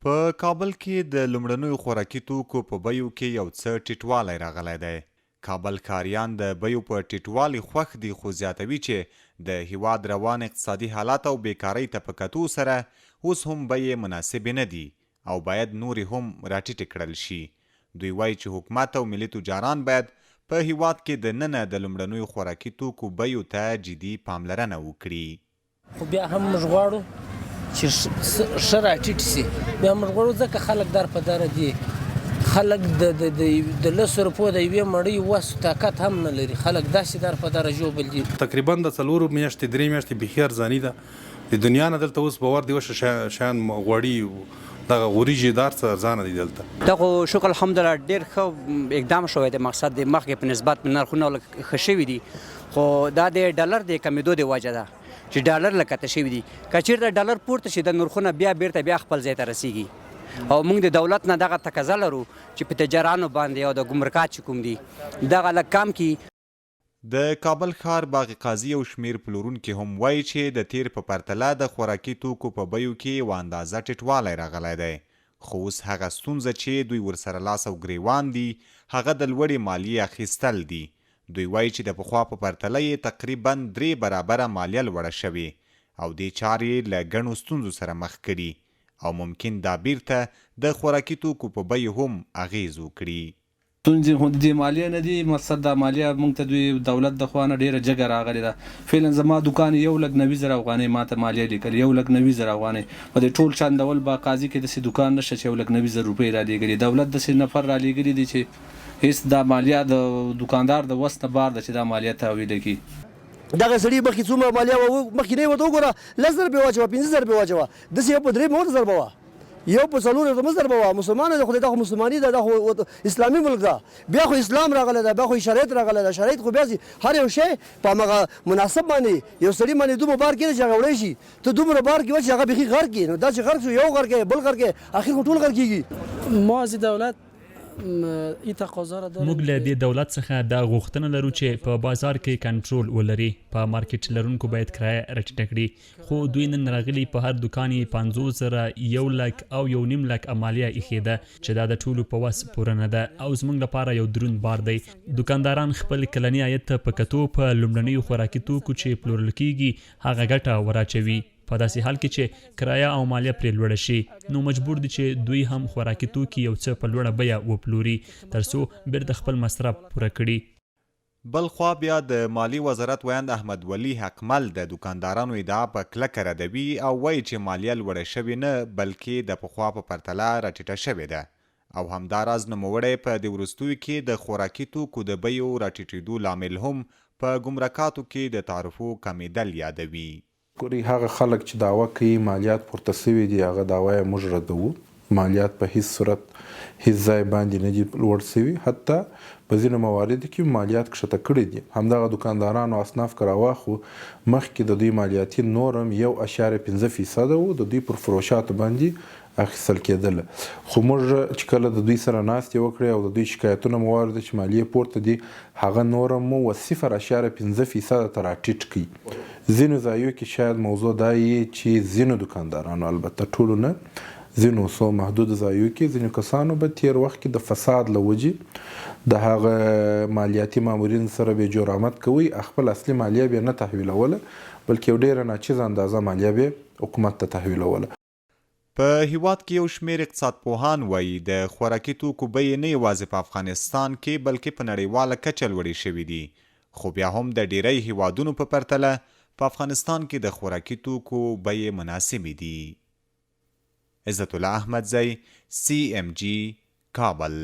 په کابل کې د لومړنیو خوراکي توکو په بیو کې یو څه ټیټوالی راغلی دی. کابل ښاریان د بیو په ټیټوالي خوښ دي، خو زیاتوي چې د هیواد روان اقتصادي حالات او بیکارۍ ته په کتو سره اوس هم بیې مناسبې نه دي او باید نورې هم راټیټې کړل شي. دوی وایي چې حکومت او ملي تجاران باید په هیواد کې د ننه د لومړنیو خوراکي توکو بیو ته جدي پاملرنه وکړي. خو بیا هم موږ غواړو چې ښه راټیټ سي. بیا موږ غواړو ځکه خلک در په دره دي، خلک د 10 روپو د یوې مړۍ وس طاقت هم نه لري، خلک داسې در په دره ژوبل دي. تقریبا د 4 میاشتې 3 میاشتې بیخي ارزاني ده د دنیا نه. دلته اوس باور دی وشه شیان غوړي دغه وریجې دار څه ارزانه دي دلته. دغه شکر الحمدلله ډېر ښه اقدام شوی دی. مقصد د مخکې په نسبت نرخونه ښه شوي دي، خو دا د ډالر د کمیدو د وجه ده چې ډالر لکته شوي دي. که چېرته ډالر پورته شي د نرخونه بیا بیرته خپل ځای ته رسیږي. او موږ د دولت نه دغه تقاضا لرو چې په تجارانو باندې او د ګمرکات چې کوم دي دغه لږ کم کړي. د کابل ښار باغ قاضي او شمیر پلورونکي هم وایي چې د تیر په پرتله د خوراکي توکو په بیو کې یوه اندازه ټیټوالی راغلی دی، خو اوس هغه ستونزه چې دوی ورسره لاس او ګریوان دي هغه د لوړې مالیې اخیستل دي. دوی وایي چې د پخوا په پرتله یې تقریبا 3 برابره مالیه لوړه شوې او دې چارې له ګڼو ستونزو سره مخ کړي او ممکن دا بیرته د خوراکي توکو په بیو هم اغیز وکړي. ستونزې خو د مالیې نه دي، مقصد د مالیه موږ ته دوی دولت د خوا نه ډېره جګه راغلې ده. فعلا زما دکان 1,90,000 افغانۍ ماته مالیه لیکلې، 1,90,000 افغانۍ. په دې ټول چندول باغ قاضي کې داسې دکان نشته چې 1,90,000 روپۍ را لېږلي. دولت داسې نفر را لېږلي دي چې هیڅ دا مالیه د دکاندار د وس نه بار ده چې دا مالیه تحویل کړي. دغه سړي مخکې څومره مالیه مخکې نه ورته وګوره، 10,000 روپۍ واچوه، 15,000 روپۍ واچوه، داسې یو په 3,000 وه، یو په 4,000 وه. مسلمانه ده، خو دا خو مسلماني ده، دا خو اسلامي ملک ده. بیا خو اسلام راغلی ده، بیا خو شریعت راغلی ده. شریعت خو بیا هر یو شی په همغه مناسب باندې یو سړي باندې دومره بار کېږي چې هغه وړی شي. ته دومره بار کړي چې هغه بیخي غر کړي، نو دا چې غر شو یو غر کې بل غر کې اخر خو ټول غر کېږي. ما از دولت موږ له دې دولت څخه دا غوښتنه لرو چې په بازار کې کنټرول ولري، په مارکیټ لرونکو باید کرایه راټیټه کړي، خو دوی نن راغلي په هر دوکان یې 50,000 1,00,000 او 1,50,000 مالیه ایښې ده چې دا د ټولو په وس پوره نه ده او زموږ لپاره یو دروند بار دی. دوکانداران خپل کلني عاید ته په کتو په لومړنیو خوراکي توکو چې پلورل کېږي هغه ګټه وراچوي، په داسې حال کې چې کرایه او مالیه پرې لوړه شي نو مجبور دي چې دوی هم خوراکي توکي یو څه په لوړه بیه وپلوري ترڅو بیرته خپل مصرف پوره کړي. بل خوا بیا د مالی وزارت ویاند احمد ولی حقمل د دکاندارانو ادعا په کلکه ردوي او وایي چې مالیه لوړه شوې نه بلکې د پخوا په پرتله راټیټه شوې ده او همداراز نوموړی په دې وروستیو کې د خوراکي توکو د بیو راټیټېدو لامل هم په ګمرکاتو کې د تعرفو کمیدل یادوي. ګوري هغه خلک چې دعوه کوي مالیات پورته سوي دي هغه دعوه یې موږ ردوو. مالیات په هیڅ صورت هیڅ ځای باندې نه دي لوړ سوي، حتی په ځینو مواردو کې مالیات کښته کړي دي. همدغه دکاندارانو اصناف که راواخلو مخکې د دوی مالیاتي نورم 1.5% و، د دوی پر فروشاتو باندې اخیستل کېدله. خو موږ چې کله د دوی سره ناستې وکړې او د دوی شکایتونه مو واورېده چې مالیې پورته دي هغه نورم مو 0.5% ته راټیټ کړي. ځینو ځایو کې شاید موضوع دا یې چې ځینو دکاندارانو، البته ټولو نه، ځینو څو محدود ځایو کې ځینو کسانو به تیر وخت کې د فساد له وجې د هغه مالیاتي مامورین سره به جرامت کوي، خپل اصلي مالیه به نه تحویلوله بلکې یو ډېره ناچیزه اندازه مالیه به حکومت ته تحویلوله. په هیواد کې یو شمیر اقتصاد پوهان وایي د خوراکي توکو بیې نه یوازې په افغانستان کې بلکې په نړیواله کچه لوړې شوي دي، خو بیا هم د ډیری هیوادونو په پرتله په افغانستان کې د خوراکي توکو بیې مناسبې دي. عزت الله احمدزی، CMG، کابل.